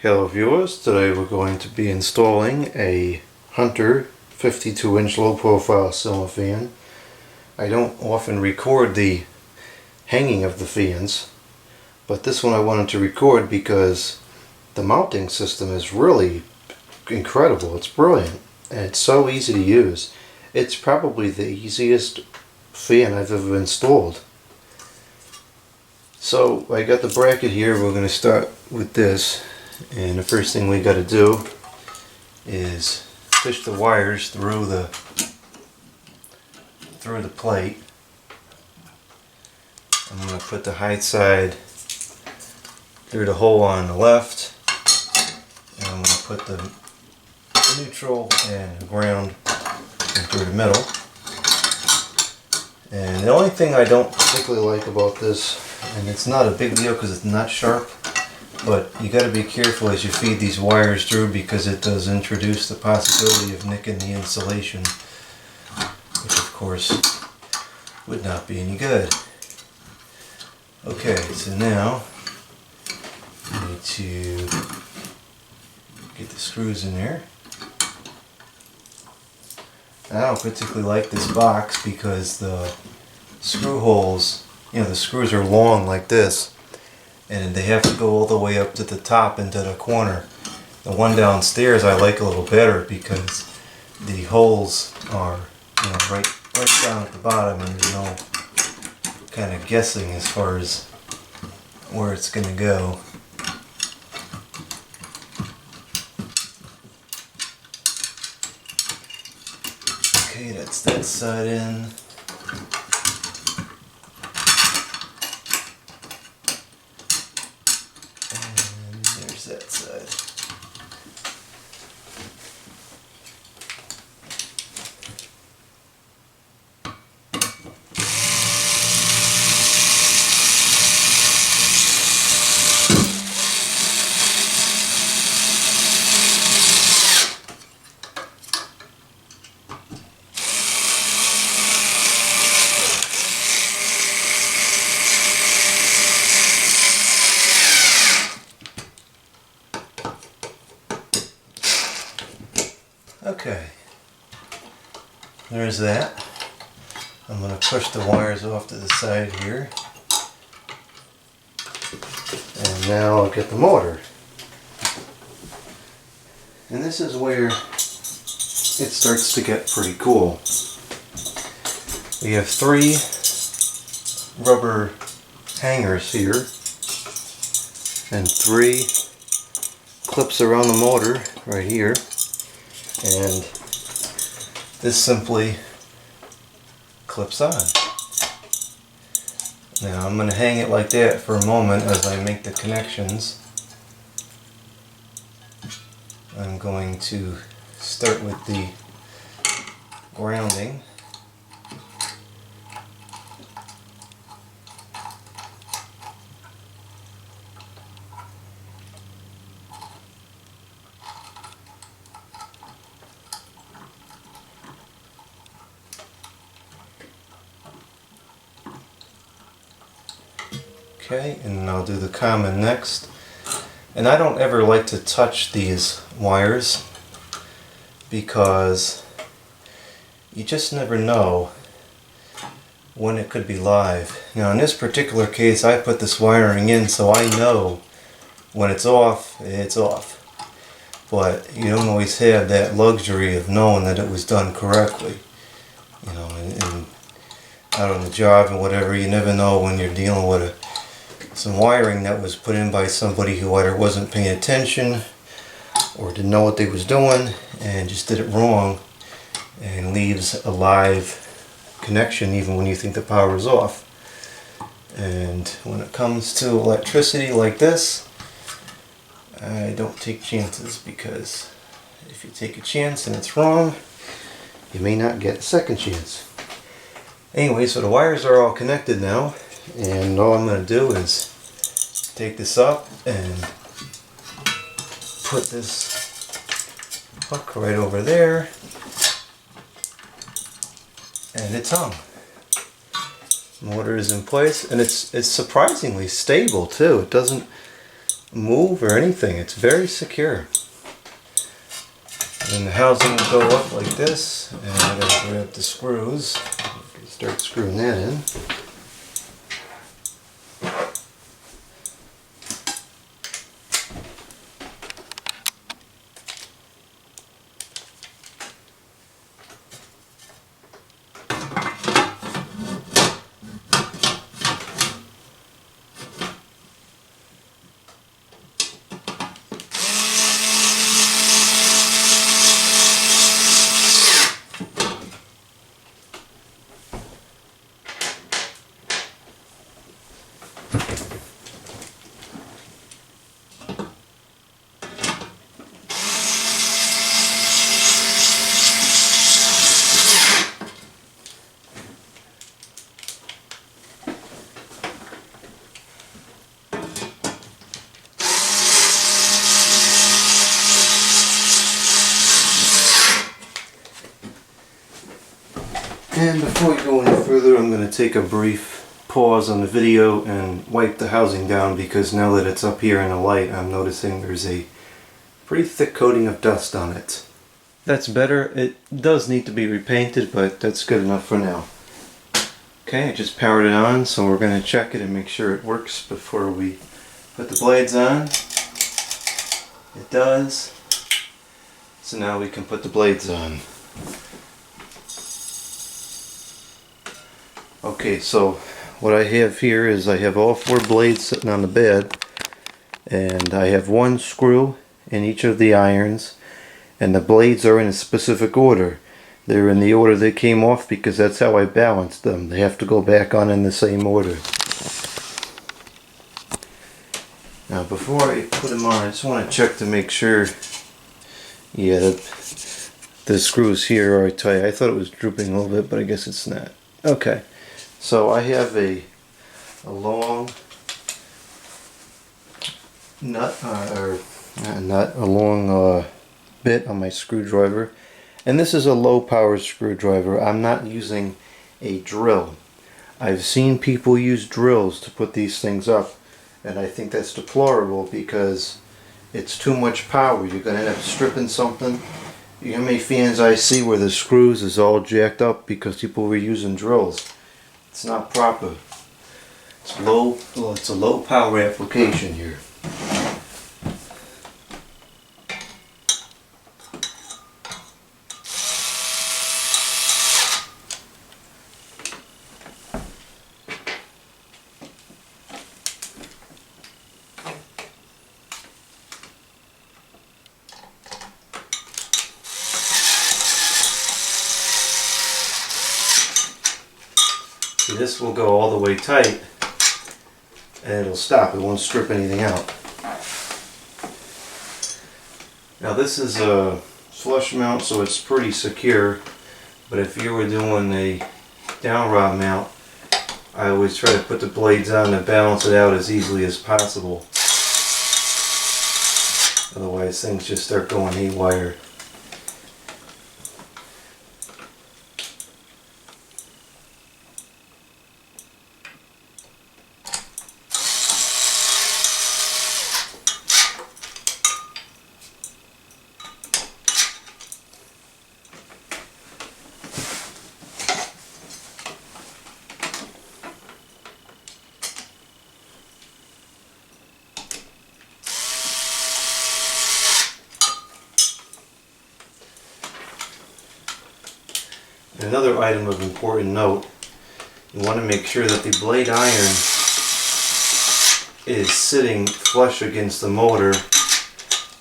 Hello viewers, today we're going to be installing a Hunter 52-inch low-profile ceiling fan. I don't often record the hanging of the fans, but this one I wanted to record because the mounting system is really incredible. It's brilliant and it's so easy to use. It's probably the easiest fan I've ever installed. So I got the bracket here. We're going to start with this. And the first thing we got to do is fish the wires through the plate. I'm going to put the high side through the hole on the left, and I'm going to put the neutral and the ground in through the middle. And the only thing I don't particularly like about this, and it's not a big deal because it's not sharp, but you got to be careful as you feed these wires through because it does introduce the possibility of nicking the insulation, which of course would not be any good. Okay, so now I need to get the screws in there. I don't particularly like this box because the screw holes, the screws are long like this, and they have to go all the way up to the top into the corner. The one downstairs I like a little better because the holes are right down at the bottom, and there's no kind of guessing as far as where it's going to go. Okay, that's that side in. That side. Okay, there's that. I'm going to push the wires off to the side here. And now I'll get the motor. And this is where it starts to get pretty cool. We have 3 rubber hangers here and 3 clips around the motor right here. And this simply clips on. Now I'm going to hang it like that for a moment as I make the connections. I'm going to start with the grounding. Okay, and I'll do the common next. And I don't ever like to touch these wires because you just never know when it could be live. Now in this particular case I put this wiring in so I know when it's off, it's off. But you don't always have that luxury of knowing that it was done correctly. And out on the job and whatever, you never know when you're dealing with some wiring that was put in by somebody who either wasn't paying attention or didn't know what they was doing and just did it wrong, and leaves a live connection even when you think the power is off. And when it comes to electricity like this, I don't take chances, because if you take a chance and it's wrong, you may not get a second chance. Anyway, so the wires are all connected now. And all I'm going to do is take this up and put this hook right over there, and it's hung. Motor is in place, and it's surprisingly stable too. It doesn't move or anything. It's very secure. And the housing will go up like this, and I'm going to grab the screws. Start screwing that in. And before we go any further, I'm going to take a brief pause on the video and wipe the housing down, because now that it's up here in the light, I'm noticing there's a pretty thick coating of dust on it. That's better. It does need to be repainted, but that's good enough for now. Okay, I just powered it on, so we're going to check it and make sure it works before we put the blades on. It does. So now we can put the blades on. Okay, so what I have here is I have all 4 blades sitting on the bed, and I have 1 screw in each of the irons, and the blades are in a specific order. They're in the order they came off because that's how I balanced them. They have to go back on in the same order. Now before I put them on, I just want to check to make sure, yeah, the screws here are tight. I thought it was drooping a little bit, but I guess it's not. Okay. So I have a long nut, a long bit on my screwdriver, and this is a low power screwdriver. I'm not using a drill. I've seen people use drills to put these things up, and I think that's deplorable because it's too much power. You're going to end up stripping something. You know how many fans I see where the screws is all jacked up because people were using drills. It's not proper. It's low. Well, it's a low power application here. See, this will go all the way tight and it'll stop. It won't strip anything out. Now this is a flush mount, so it's pretty secure, but if you were doing a down rod mount, I always try to put the blades on to balance it out as easily as possible. Otherwise things just start going haywire. Another item of important note, you want to make sure that the blade iron is sitting flush against the motor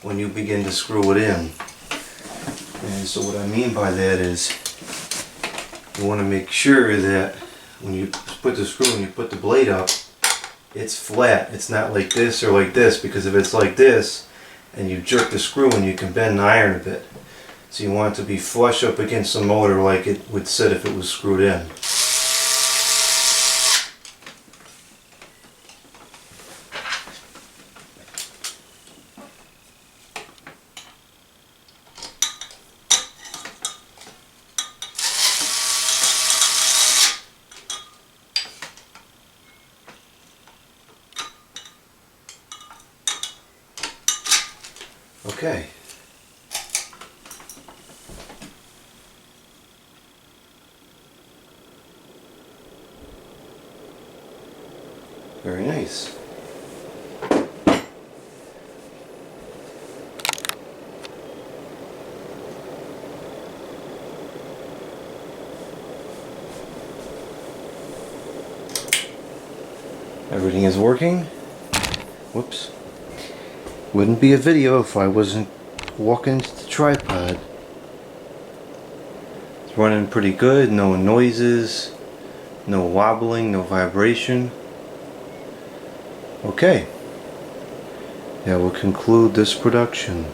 when you begin to screw it in. And so what I mean by that is you want to make sure that when you put the screw and you put the blade up, it's flat. It's not like this or like this, because if it's like this and you jerk the screw and you can bend the iron a bit. So you want it to be flush up against the motor like it would sit if it was screwed in. Okay. Very nice. Everything is working. Whoops. Wouldn't be a video if I wasn't walking into the tripod. It's running pretty good, no noises, no wobbling, no vibration. Okay. That will conclude this production.